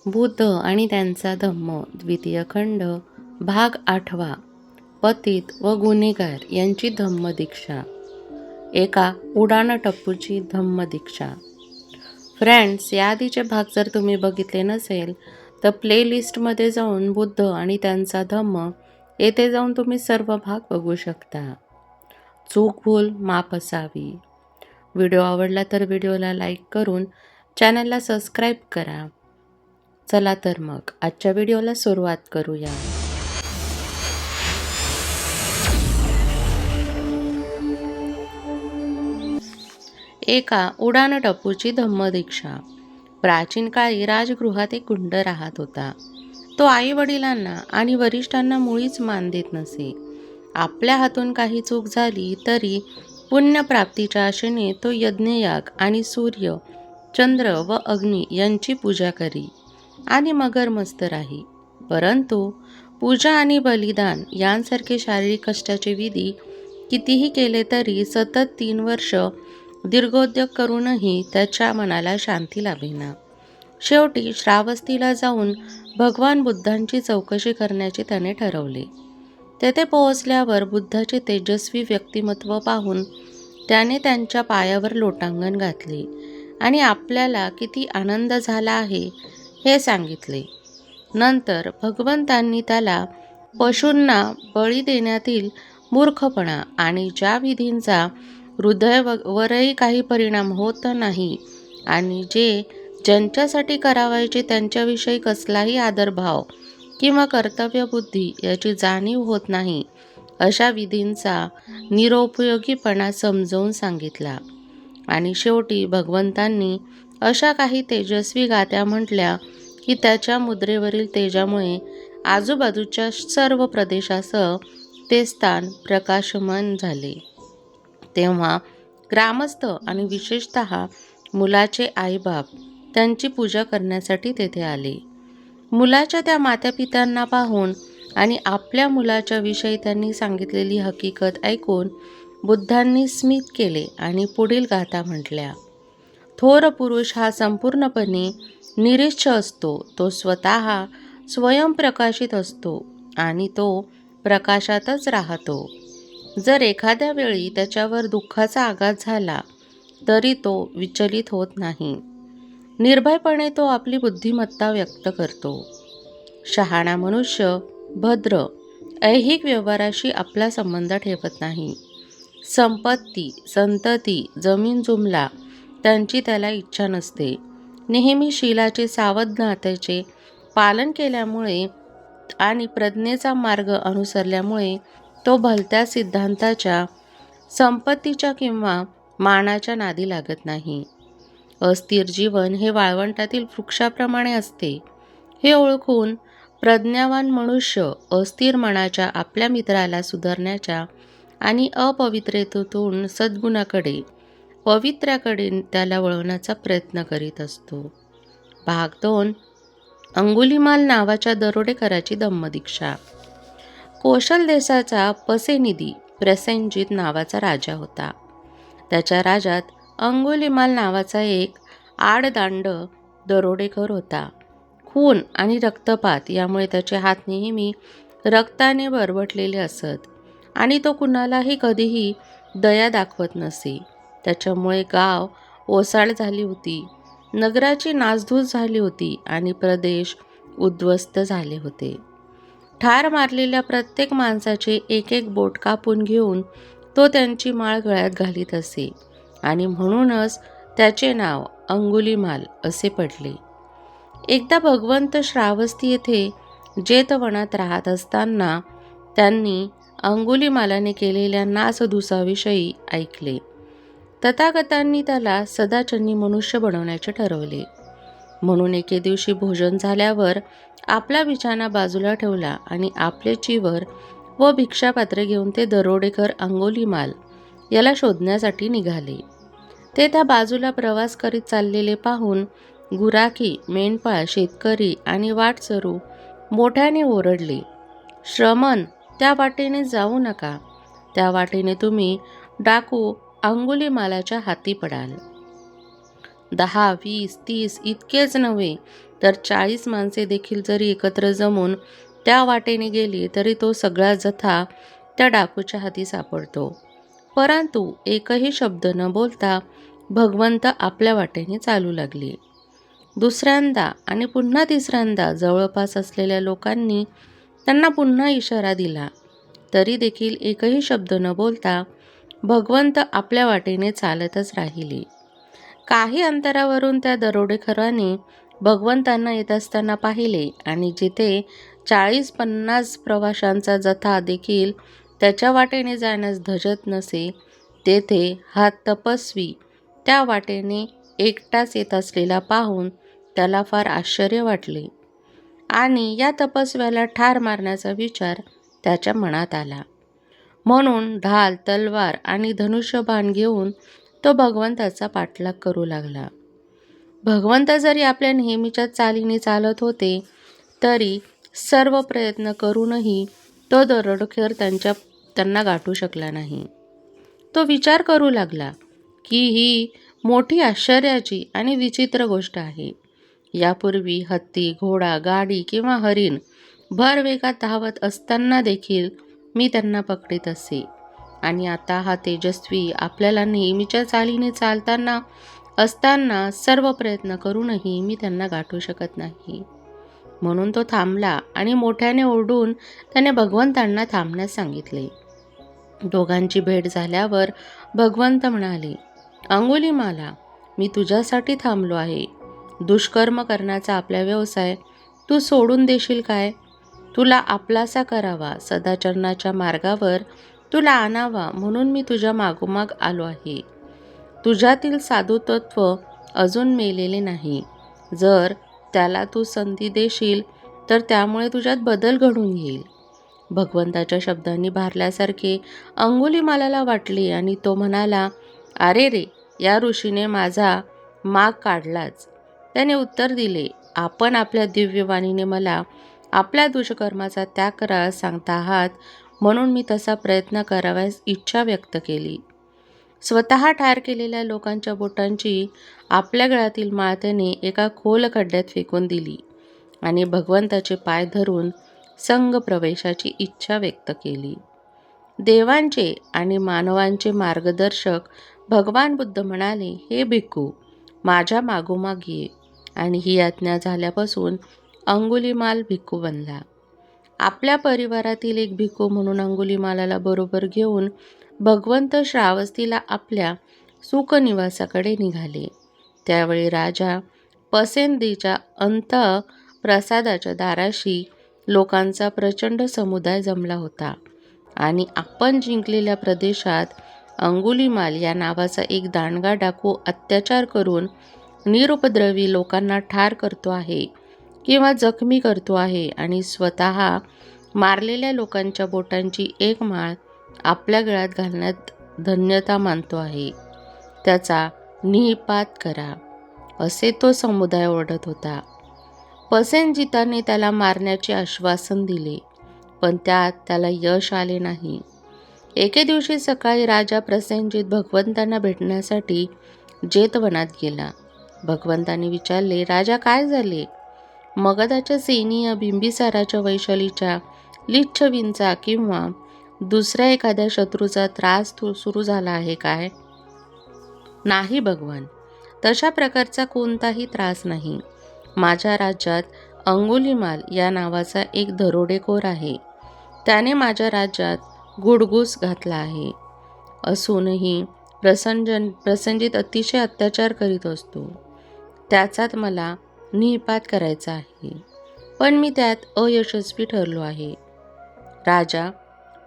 बुद्ध आणि त्यांचा धम्म द्वितीय खंड भाग 8 पतित व गुन्हेगार यांची धम्मदीक्षा. एका उडाणटप्पूची धम्मदीक्षा. फ्रेंड्स, याआधीचे भाग जर तुम्ही बघितले नसेल तर प्लेलिस्टमध्ये जाऊन बुद्ध आणि त्यांचा धम्म येथे जाऊन तुम्ही सर्व भाग बघू शकता. चूक भूल माफ असावी. व्हिडिओ आवडला तर व्हिडिओला लाईक करून चॅनलला सबस्क्राईब करा. चला तर मग आजच्या व्हिडिओला सुरुवात करूया. एका उडाणटप्पूची धम्मदीक्षा. प्राचीन काळी राजगृहात एक गुंड राहत होता. तो आई वडिलांना आणि वरिष्ठांना मुळीच मान देत नसे. आपल्या हातून काही चूक झाली तरी पुण्यप्राप्तीच्या आशेने तो यज्ञयाग आणि सूर्य, चंद्र व अग्नी यांची पूजा करी आणि मगरमस्त राही. परंतु पूजा आणि बलिदान यांसारखे शारीरिक कष्टाचे विधी कितीही केले तरी सतत 3 वर्ष दीर्घोद्योग करूनही त्याच्या मनाला शांती लाभेना. शेवटी श्रावस्तीला जाऊन भगवान बुद्धांची चौकशी करण्याचे त्याने ठरवले. तेथे पोहोचल्यावर बुद्धाचे तेजस्वी व्यक्तिमत्व पाहून त्याने त्यांच्या पायावर लोटांगण घातले आणि आपल्याला किती आनंद झाला आहे हे सांगितले. नंतर भगवंतांनी त्याला पशूंना बळी देण्यातील मूर्खपणा आणि ज्या विधींचा हृदयावरही काही परिणाम होत नाही आणि जे ज्यांच्यासाठी करावायचे त्यांच्याविषयी कसलाही आदरभाव किंवा कर्तव्यबुद्धी याची जाणीव होत नाही, अशा विधींचा निरुपयोगीपणा समजावून सांगितला. आणि शेवटी भगवंतांनी अशा काही तेजस्वी गाथ्या म्हटल्या की त्याच्या मुद्रेवरील तेजामुळे आजूबाजूच्या सर्व प्रदेशासह ते स्थान प्रकाशमान झाले. तेव्हा ग्रामस्थ आणि विशेषतः मुलाचे आईबाप त्यांची पूजा करण्यासाठी तेथे आले. मुलाच्या त्या मातापित्यांना पाहून आणि आपल्या मुलाच्या विषयी त्यांनी सांगितलेली हकीकत ऐकून बुद्धांनी स्मित केले आणि पुढील गाथा म्हटल्या. थोर पुरुष हा संपूर्णपणे निरीच्छ असतो. तो स्वतः स्वयंप्रकाशित असतो आणि तो प्रकाशातच राहतो. जर एखाद्या वेळी त्याच्यावर दुःखाचा आघात झाला तरी तो विचलित होत नाही. निर्भयपणे तो आपली बुद्धिमत्ता व्यक्त करतो. शहाणा मनुष्य भद्र ऐहिक व्यवहाराशी आपला संबंध ठेवत नाही. संपत्ती, संतती, जमीन जुमला त्यांची त्याला इच्छा नसते. नेहमी शीलाचे सावधानतेचे पालन केल्यामुळे आणि प्रज्ञेचा मार्ग अनुसरल्यामुळे तो भलत्या सिद्धांताच्या, संपत्तीच्या किंवा मानाच्या नादी लागत नाही. अस्थिर जीवन हे वाळवंटातील वृक्षाप्रमाणे असते. हे ओळखून प्रज्ञावान मनुष्य अस्थिर मनाच्या आपल्या मित्राला सुधारण्याच्या आणि अपवित्रतेतून सद्गुणाकडे, पवित्र्याकडे त्याला वळवण्याचा प्रयत्न करीत असतो. भाग 2. अंगुलीमाल नावाच्या दरोडेखोराची धम्मदीक्षा. कौशल देशाचा पसेनिधी प्रसेनजित नावाचा राजा होता. त्याच्या राज्यात अंगुलीमाल नावाचा एक आडदांड दरोडेखोर होता. खून आणि रक्तपात यामुळे त्याचे हात नेहमी रक्ताने बरबटलेले असत आणि तो कुणालाही कधीही दया दाखवत नसे. त्याच्यामुळे गाव ओसाड झाली होती, नगराची नासधूस झाली होती आणि प्रदेश उद्ध्वस्त झाले होते. ठार मारलेल्या प्रत्येक माणसाचे एक एक बोट कापून घेऊन तो त्यांची माळ गळ्यात घालीत असे आणि म्हणूनच त्याचे नाव अंगुलीमाल असे पडले. एकदा भगवंत श्रावस्ती येथे जेतवनात राहत असताना त्यांनी अंगुलीमालाने केलेल्या नासधुसाविषयी ऐकले. तथागतांनी त्याला सदाचंदी मनुष्य बनवण्याचे ठरवले. म्हणून एके दिवशी भोजन झाल्यावर आपला बिछाना बाजूला ठेवला आणि आपले चिवर व भिक्षापात्रे घेऊन ते दरोडेखोर अंगुलीमाल याला शोधण्यासाठी निघाले. ते त्या बाजूला प्रवास करीत चाललेले पाहून गुराखी, मेंढपाळ, शेतकरी आणि वाटसरू मोठ्याने ओरडले, श्रमण, त्या वाटेने जाऊ नका. त्या वाटेने तुम्ही डाकू अंगुलीमालाच्या हाती पडाल. 10, 20, 30 इतकेच नव्हे तर 40 माणसे देखील जरी एकत्र जमून त्या वाटेने गेली तरी तो सगळा जथा त्या डाकूच्या हाती सापडतो. परंतु एकही शब्द न बोलता भगवंत आपल्या वाटेने चालू लागले. दुसऱ्यांदा आणि पुन्हा तिसऱ्यांदा जवळपास असलेल्या लोकांनी त्यांना पुन्हा इशारा दिला, तरी देखील एकही शब्द न बोलता भगवंत आपल्या वाटेने चालतच राहिले. काही अंतरावरून त्या दरोडेखोराने भगवंतांना येत असताना पाहिले आणि जिथे 40-50 प्रवाशांचा जथा देखील त्याच्या वाटेने जाण्यास धजत नसे, तेथे हा तपस्वी त्या वाटेने एकटाच येत असलेला पाहून त्याला फार आश्चर्य वाटले आणि या तपस्व्याला ठार मारण्याचा विचार त्याच्या मनात आला. म्हणून ढाल, तलवार आणि धनुष्यबाण घेऊन तो भगवंताचा पाठलाग करू लागला. भगवंत जरी आपल्या नेहमीच्या चालीने चालत होते, तरी सर्व प्रयत्न करूनही तो दरोडेखोर त्यांना गाठू शकला नाही. तो विचार करू लागला की ही मोठी आश्चर्याची आणि विचित्र गोष्ट आहे. यापूर्वी हत्ती, घोडा, गाडी किंवा हरिण भर वेगात धावत असताना देखील मी त्यांना पकडीत असे आणि आता हा तेजस्वी आपल्याला नेहमीच्या चालीने चालताना असताना सर्व प्रयत्न करूनही मी त्यांना गाठू शकत नाही. म्हणून तो थांबला आणि मोठ्याने ओरडून त्याने भगवंतांना थांबण्यास सांगितले. दोघांची भेट झाल्यावर भगवंत म्हणाले, अंगुलीमाला, मी तुझ्यासाठी थांबलो आहे. दुष्कर्म करण्याचा आपला व्यवसाय तू सोडून देशील काय? तुला आपलासा करावा, सदाचरणाच्या मार्गावर तुला आणावा म्हणून मी तुझ्या मागोमाग आलो आहे. तुझ्यातील साधुत्व अजून मेलेले नाही. जर त्याला तू संधी देशील तर त्यामुळे तुझ्यात बदल घडून येईल. भगवंताच्या शब्दांनी भारल्यासारखे अंगुलीमालाला वाटले आणि तो म्हणाला, अरे रे, या ऋषीने माझा माग काढलाच. त्याने उत्तर दिले, आपण आपल्या दिव्यवाणीने मला आपल्या दुष्कर्माचा त्याग करायला सांगता आहात म्हणून मी तसा प्रयत्न करावयास इच्छा व्यक्त केली. स्वतः ठार केलेल्या लोकांच्या बोटांची आपल्या गळ्यातील माळ त्याने एका खोल खड्ड्यात फेकून दिली आणि भगवंताचे पाय धरून संघ प्रवेशाची इच्छा व्यक्त केली. देवांचे आणि मानवांचे मार्गदर्शक भगवान बुद्ध म्हणाले, हे भिक्खू, माझ्या मागोमाग ये. आणि ही आज्ञा झाल्यापासून अंगुलीमाल भिक्खू बनला. आपल्या परिवारातील एक भिक्खू म्हणून अंगुलीमालाला बरोबर घेऊन भगवंत श्रावस्तीला आपल्या सुखनिवासाकडे निघाले. त्यावेळी राजा पसेंदीच्या अंतःप्रसादाच्या दाराशी लोकांचा प्रचंड समुदाय जमला होता आणि आपण जिंकलेल्या प्रदेशात अंगुलीमाल या नावाचा एक दांडगा डाकू अत्याचार करून निरुपद्रवी लोकांना ठार करतो आहे किंवा जखमी करतो आहे आणि स्वतः मारलेल्या लोकांच्या बोटांची एक माळ आपल्या गळ्यात घालण्यात धन्यता मानतो आहे. त्याचा निःपात करा, असे तो समुदाय ओरडत होता. पसेनजीताने त्याला मारण्याचे आश्वासन दिले, पण त्यात त्याला यश आले नाही. एके दिवशी सकाळी राजा प्रसेनजीत भगवंतांना भेटण्यासाठी जेतवनात गेला. भगवंतांनी विचारले, राजा काय झाले? मगधाच्या सेनीय बिंबिसाराच्या वैशालीच्या लिच्छवींचा किंवा दुसऱ्या एखाद्या शत्रूचा त्रास सुरू झाला आहे काय? नाही भगवान, तशा प्रकारचा कोणताही त्रास नाही. माझ्या राज्यात अंगुलीमाल या नावाचा एक दरोडेखोर आहे. त्याने माझ्या राज्यात गुडघूस घातला आहे. असूनही प्रसंजित अतिशय अत्याचार करीत असतो. त्याचाच मला निःपात करायचा आहे, पण मी त्यात अयशस्वी ठरलो आहे. राजा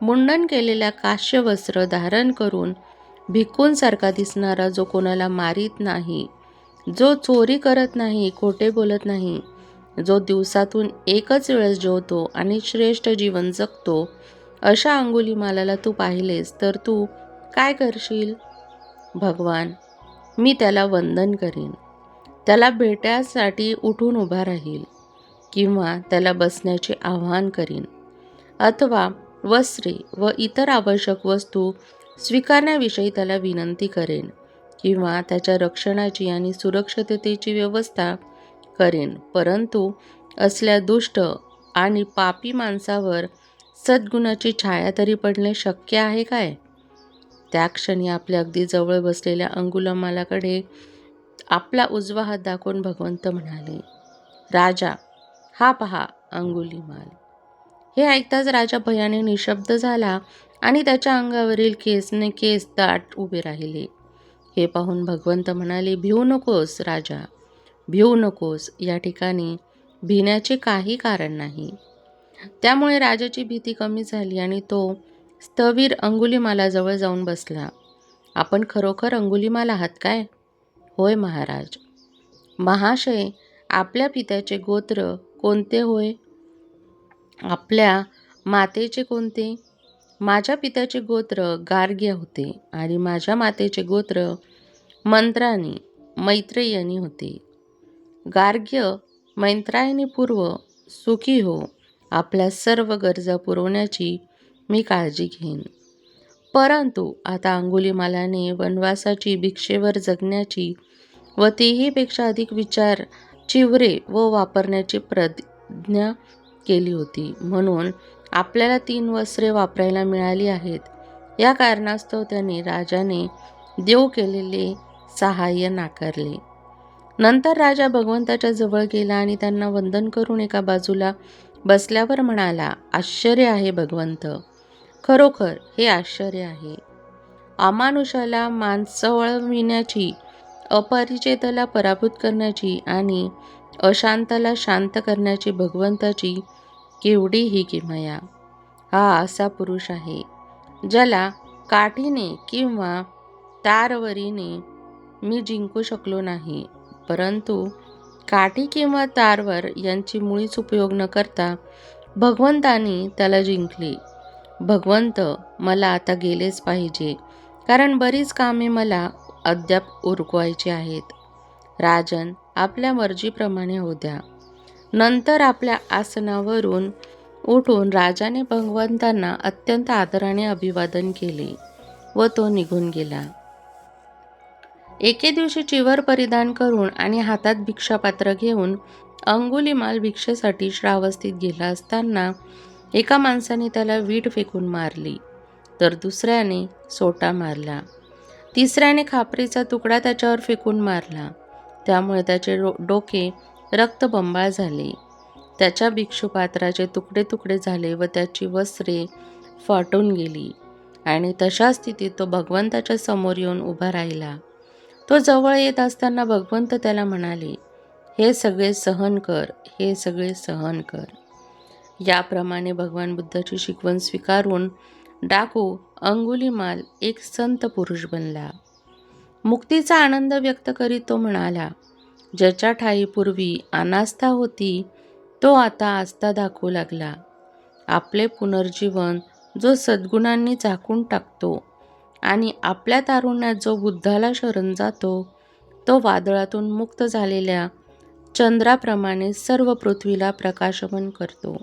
मुंडन केलेल्या काश्य वस्त्र धारण करून भिक्खूंसारखा दिसणारा, जो कोणाला मारीत नाही, जो चोरी करत नाही, खोटे बोलत नाही, जो दिवसातून एकच वेळेस जेवतो आणि श्रेष्ठ जीवन जगतो, अशा अंगुलीमालाला तू पाहिलेस तर तू काय करशील? भगवान, मी त्याला वंदन करीन, त्याला भेटण्यासाठी उठून उभा राहील किंवा त्याला बसण्याचे आवाहन करीन अथवा वस्त्रे व इतर आवश्यक वस्तू स्वीकारण्याविषयी त्याला विनंती करेन किंवा त्याच्या रक्षणाची आणि सुरक्षिततेची व्यवस्था करेन, परंतु असल्या दुष्ट आणि पापी माणसावर सद्गुणाची छाया तरी पडणे शक्य आहे काय? त्या क्षणी आपल्या अगदी जवळ बसलेल्या अंगुलीमालाकडे आपला उजवा हात दाखवून भगवंत म्हणाले, राजा, हा पहा अंगुलीमाल. हे ऐकताच राजा भयाने निशब्द झाला आणि त्याच्या अंगावरील केस दाट उभे राहिले. हे पाहून भगवंत म्हणाले, भिवू नकोस राजा, भिवू नकोस. या ठिकाणी भिण्याचे काही कारण नाही. त्यामुळे राजाची भीती कमी झाली आणि तो स्थविर अंगुलीमालाजवळ जाऊन बसला. आपण खरोखर अंगुलीमाल आहात काय? होय महाराज. महाशय, आपल्या पित्याचे गोत्र कोणते होय? आपल्या मातेचे कोणते? माझ्या पित्याचे गोत्र गार्ग्य होते आणि माझ्या मातेचे गोत्र मंत्रायणी मैत्रेयनी होते. गार्ग्य मैत्रायणी पूर्व, सुखी हो. आपल्या सर्व गरजा पुरवण्याची मी काळजी घेईन. परंतु आता अंगुलीमालाने वनवासाची, भिक्षेवर जगण्याची व तेही पेक्षा अधिक विचार चिवरे व वापरण्याची प्रतिज्ञा केली होती. म्हणून आपल्याला 3 वस्त्रे वापरायला मिळाली आहेत. या कारणास्तव त्याने राजाने देऊ केलेले सहाय्य नाकारले. नंतर राजा भगवंताच्या जवळ गेला आणि त्यांना वंदन करून एका बाजूला बसल्यावर म्हणाला, आश्चर्य आहे भगवंत, खरोखर हे आश्चर्य आहे. अमानुषाला माणसवळविण्याची, अपरिचिताला पराभूत करण्याची आणि अशांताला शांत करण्याची भगवंताची केवढी ही किमया. हा असा पुरुष आहे ज्याला काठीने किंवा तारवरीने मी जिंकू शकलो नाही, परंतु काठी किंवा तारवर यांची मुळीच उपयोग न करता भगवंतानी त्याला जिंकले. भगवंत, मला आता गेलेच पाहिजे, कारण बरीच कामे मला अद्याप उरकवायची आहेत. राजन, आपल्या मर्जीप्रमाणे होऊ द्या. नंतर आपल्या आसनावरून उठून राजाने भगवंतांना अत्यंत आदराने अभिवादन केले व तो निघून गेला. एके दिवशी चिवर परिधान करून आणि हातात भिक्षापात्र घेऊन अंगुलीमाल भिक्षेसाठी श्रावस्तीत गेला असताना एका माणसाने त्याला वीट फेकून मारली, तर दुसऱ्याने सोटा मारला, तिसऱ्याने खापरीचा तुकडा त्याच्यावर फेकून मारला. त्यामुळे त्याचे डोके रक्तबंबाळ झाले, त्याच्या भिक्षुपात्राचे तुकडे तुकडे झाले व त्याची वस्त्रे फाटून गेली आणि तशा स्थितीत तो भगवंताच्या समोर येऊन उभा राहिला. तो जवळ येत असताना भगवंत त्याला म्हणाले, हे सगळे सहन कर, हे सगळे सहन कर. याप्रमाणे भगवान बुद्धाची शिकवण स्वीकारून डाकू अंगुलीमाल एक संत पुरुष बनला. मुक्तीचा आनंद व्यक्त करीत तो म्हणाला, ज्याच्या ठायी पूर्वी अनास्था होती तो आता आस्था दाखवू लागला. आपले पुनर्जीवन जो सद्गुणांनी झाकून टाकतो आणि आपल्या तारुण्यात जो बुद्धाला शरण जातो, तो वादळातून मुक्त झालेल्या चंद्राप्रमाणे सर्व पृथ्वीला प्रकाशमान करतो.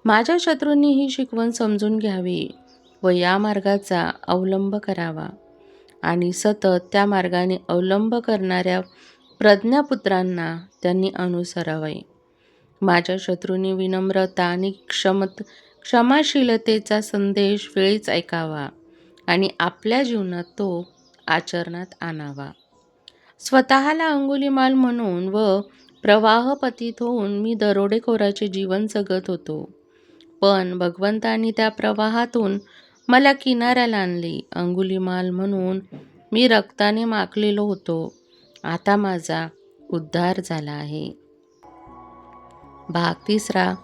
माझ्या शत्रूंनी ही शिकवण समजून घ्यावी व या मार्गाचा अवलंब करावा आणि सतत त्या मार्गाने अवलंब करणाऱ्या प्रज्ञापुत्रांना त्यांनी अनुसरावे. माझ्या शत्रूंनी विनम्रता आणि क्षमाशीलतेचा संदेश वेळीच ऐकावा आणि आपल्या जीवनात तो आचरणात आणावा. स्वतःला अंगुलीमाल म्हणून व प्रवाहपतीत होऊन मी दरोडेखोराचे जीवन जगत होतो, पण भगवंतांनी त्या प्रवाहातून मला किनाऱ्याला आणले. अंगुलीमाल म्हणून मी रक्ताने माखलेलो होतो, आता माझा उद्धार झाला आहे. भाग 3.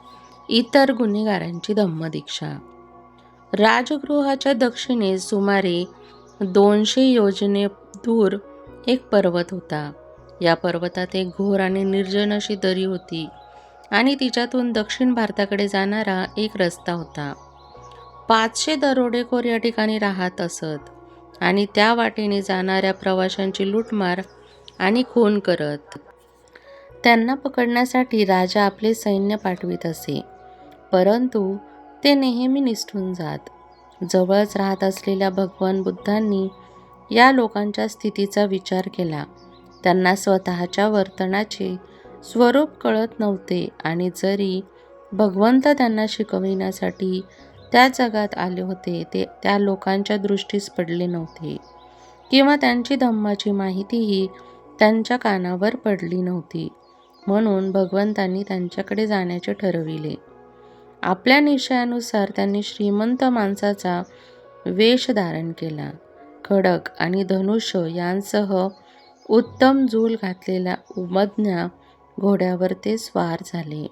इतर गुन्हेगारांची धम्मदीक्षा. राजगृहाच्या दक्षिणेस सुमारे 200 योजने दूर एक पर्वत होता. या पर्वतात एक घोर आणि निर्जन अशी दरी होती आणि तिच्यातून दक्षिण भारताकडे जाणारा एक रस्ता होता. 500 दरोडेखोर या ठिकाणी राहत असत आणि त्या वाटेने जाणाऱ्या प्रवाशांची लूटमार आणि खून करत. त्यांना पकडण्यासाठी राजा आपले सैन्य पाठवित असे, परंतु ते नेहमी निसटून जात. जवळच राहत असलेल्या भगवान बुद्धांनी या लोकांच्या स्थितीचा विचार केला. त्यांना स्वतःच्या वर्तनाचे स्वरूप कळत नव्हते आणि जरी भगवंत त्यांना शिकविण्यासाठी त्या जगात आले होते, ते त्या लोकांच्या दृष्टीस पडले नव्हते किंवा त्यांची धम्माची माहितीही त्यांच्या कानावर पडली नव्हती. म्हणून भगवंतांनी त्यांच्याकडे जाण्याचे ठरविले. आपल्या निश्चयानुसार त्यांनी श्रीमंत माणसाचा वेश धारण केला. खडक आणि धनुष्य यांसह उत्तम झूल घातलेल्या उमदन्या घोड्यावर ते स्वार झाले.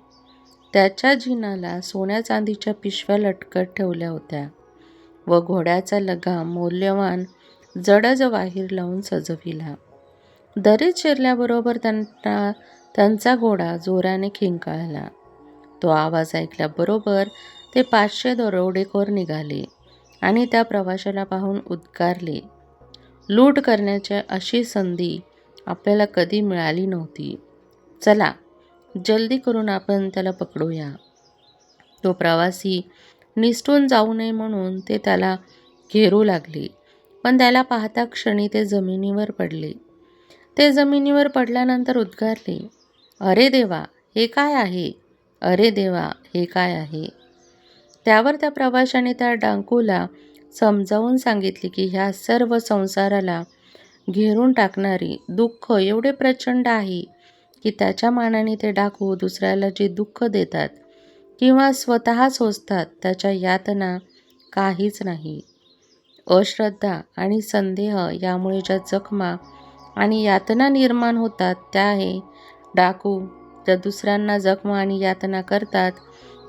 त्याच्या जिनाला सोन्या चांदीच्या पिशव्या लटकत ठेवल्या होत्या व घोड्याचा लगाम मौल्यवान जडज वाहीर लावून सजविला. दरीत शिरल्याबरोबर त्यांचा घोडा जोराने खिंकाळला. तो आवाज ऐकल्याबरोबर ते 500 दरोडेखोर निघाले आणि त्या प्रवाशाला पाहून उद्गारले, लूट करण्याची अशी संधी आपल्याला कधी मिळाली नव्हती. चला, जल्दी करून आपण त्याला पकडूया. तो प्रवासी निसटून जाऊ नये म्हणून ते त्याला घेरू लागले, पण त्याला पाहता क्षणी ते जमिनीवर पडले. ते जमिनीवर पडल्यानंतर उद्गारले, अरे देवा, हे काय आहे? अरे देवा, हे काय आहे? त्यावर त्या प्रवाशाने त्या डाकूला समजावून सांगितले की ह्या सर्व संसाराला घेरून टाकणारी दुःख एवढे प्रचंड आहे की त्याच्या मानाने ते डाकू दुसऱ्याला जे दुःख देतात किंवा स्वतः सोसतात त्याच्या यातना काहीच नाही. अश्रद्धा आणि संदेह यामुळे ज्या जखमा आणि यातना निर्माण होतात त्या हे डाकू ज्या दुसऱ्यांना जखमा आणि यातना करतात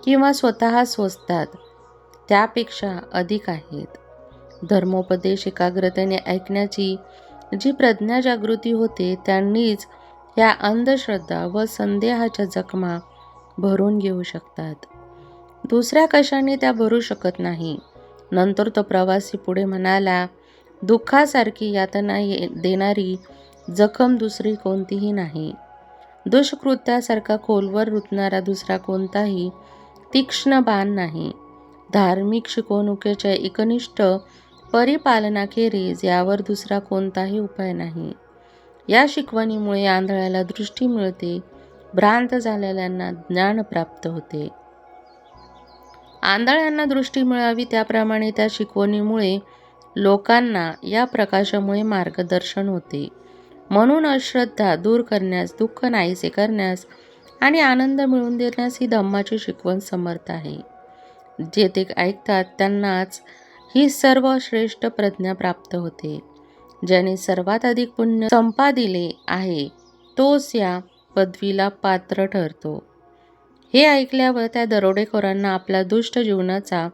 किंवा स्वतः सोसतात त्यापेक्षा अधिक आहेत. धर्मोपदेश एकाग्रतेने ऐकण्याची जी प्रज्ञा जागृती होते त्यांनीच ह्या अंधश्रद्धा व संदेहाच्या जखमा भरून घेऊ शकतात. दुसऱ्या कशाने त्या भरू शकत नाही. नंतर तो प्रवासी पुढे म्हणाला, दुःखासारखी यातना देणारी जखम दुसरी कोणतीही नाही. दुष्कृत्यासारखा खोलवर रुतणारा दुसरा कोणताही तीक्ष्ण बाण नाही. धार्मिक शिकवणुकीच्या एकनिष्ठ परिपालनाखेरीज यावर दुसरा कोणताही उपाय नाही. या शिकवणीमुळे आंधळ्याला दृष्टी मिळते, भ्रांत झालेल्यांना ज्ञान प्राप्त होते. आंधळ्यांना दृष्टी मिळावी त्याप्रमाणे त्या शिकवणीमुळे लोकांना या प्रकाशामुळे मार्गदर्शन होते. म्हणून अश्रद्धा दूर करण्यास, दुःख नाहीसे करण्यास आणि आनंद मिळवून देण्यास ही धम्माची शिकवण समर्थ आहे. जे ते ऐकतात त्यांनाच ही सर्व श्रेष्ठ प्रज्ञा प्राप्त होते. ज्याने सर्वात अधिक पुण्य संपादिले आहे तोच या पदवीला पात्र ठरतो. हे ऐकल्यावर त्या दरोडेखोरांना आपल्या दुष्ट जीवनाचा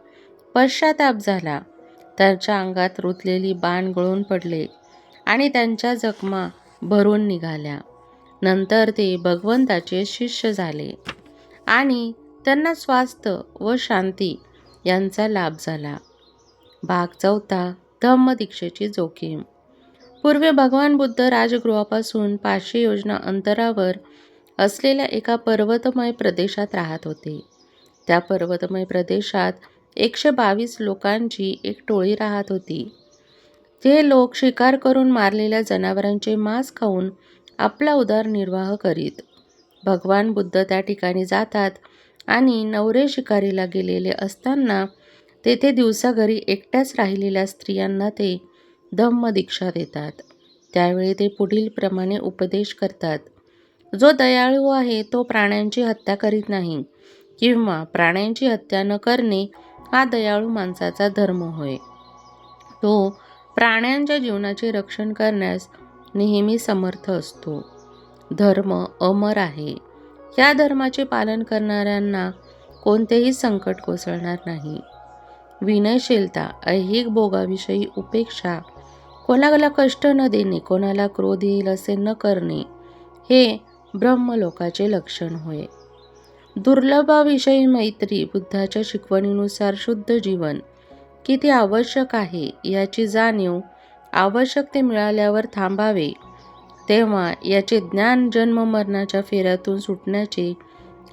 पश्चाताप झाला. त्यांच्या अंगात रुतलेली बाण गळून पडले आणि त्यांच्या जखमा भरून निघाल्या. नंतर ते भगवंताचे शिष्य झाले आणि त्यांना स्वास्थ्य व शांती यांचा लाभ झाला. भाग 4. धम्मदीक्षेची जोखीम. पूर्वी भगवान बुद्ध राजगृहापासून 500 योजना अंतरावर असलेल्या एका पर्वतमय प्रदेशात राहत होते. त्या पर्वतमय प्रदेशात 122 लोकांची एक टोळी राहत होती. ते लोक शिकार करून मारलेल्या जनावरांचे मांस खाऊन आपला उदरनिर्वाह करीत. भगवान बुद्ध त्या ठिकाणी जातात आणि नवरे शिकारीला गेलेले असताना तेथे दिवसा घरी एकट्याच राहिलेल्या स्त्रियांना ते धम्मदीक्षा देतात. त्यावेळी ते पुढील प्रमाणे उपदेश करतात. जो दयाळू आहे तो प्राण्यांची हत्या करीत नाही किंवा प्राण्यांची हत्या न करणे हा दयाळू माणसाचा धर्म होय. तो प्राण्यांच्या जीवनाचे रक्षण करण्यास नेहमी समर्थ असतो. धर्म अमर आहे. या धर्माचे पालन करणाऱ्यांना कोणतेही संकट कोसळणार नाही. विनयशीलता, ऐहिक भोगाविषयी उपेक्षा, कोणाला कष्ट न देणे, कोणाला क्रोध येईल असे न करणे हे ब्रह्मलोकाचे लक्षण होय. दुर्लभाविषयी मैत्री, बुद्धाच्या शिकवणीनुसार शुद्ध जीवन किती आवश्यक आहे याची जाणीव, आवश्यक ते मिळाल्यावर थांबावे तेव्हा याचे ज्ञान, जन्म मरणाच्या फेऱ्यातून सुटण्याचे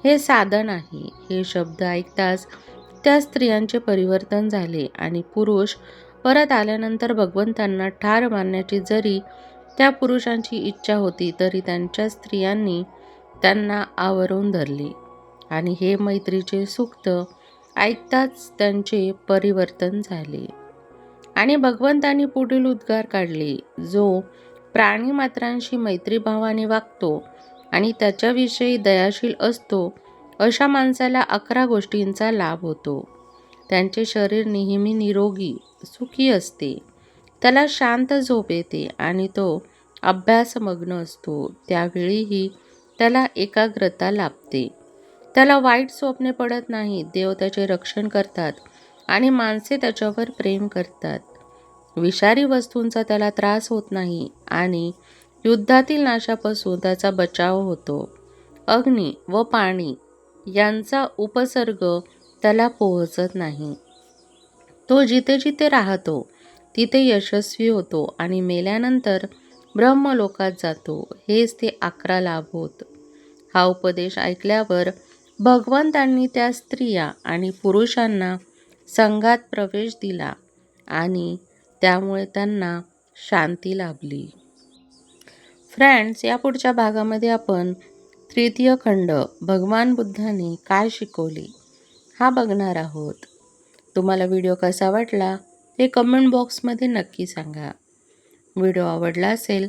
हे साधन आहे. हे शब्द ऐकताच त्या स्त्रियांचे परिवर्तन झाले आणि पुरुष परत आल्यानंतर भगवंतांना ठार मारण्याची जरी त्या पुरुषांची इच्छा होती तरी त्यांच्या स्त्रियांनी त्यांना आवरून धरली आणि हे मैत्रीचे सूक्त ऐकताच त्यांचे परिवर्तन झाले आणि भगवंतांनी पुढील उद्गार काढले, जो प्राणीमात्रांशी मैत्रीभावाने वागतो आणि त्याच्याविषयी दयाशील असतो अशा माणसाला 11 गोष्टींचा लाभ होतो. त्यांचे शरीर नेहमी निरोगी सुखी असते, त्याला शांत झोप येते आणि तो अभ्यासमग्न असतो. त्यावेळीही त्याला एकाग्रता लाभते. त्याला वाईट स्वप्ने पडत नाहीत. देव त्याचे रक्षण करतात आणि माणसे त्याच्यावर प्रेम करतात. विषारी वस्तूंचा त्याला त्रास होत नाही आणि युद्धातील नाशापासून त्याचा बचाव होतो. अग्नी व पाणी यांचा उपसर्ग त्याला पोहोचत नाही. तो जिथे जिथे राहतो तिथे यशस्वी होतो आणि मेल्यानंतर ब्रह्मलोकात जातो. हेच ते 11 लाभ होत. हा उपदेश ऐकल्यावर भगवंतांनी त्या स्त्रिया आणि पुरुषांना संघात प्रवेश दिला आणि त्यामुळे त्यांना शांती लाभली. फ्रेंड्स, या पुढच्या भागामध्ये आपण तृतीय खंड भगवान बुद्धांनी काय शिकवले हा बघणार आहोत. तुम्हाला व्हिडिओ कसा वाटला हे कमेंट बॉक्समध्ये नक्की सांगा. व्हिडिओ आवडला असेल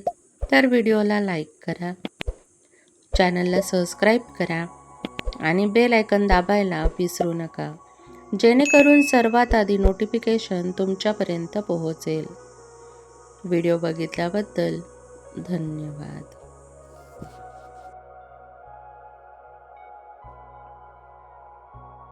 तर व्हिडिओला लाईक करा, चॅनलला सबस्क्राईब करा आणि बेल आयकॉन दाबायला विसरू नका, जेणेकरून सर्वात आधी नोटिफिकेशन तुमच्यापर्यंत पोहोचेल. व्हिडिओ बघितल्याबद्दल धन्यवाद.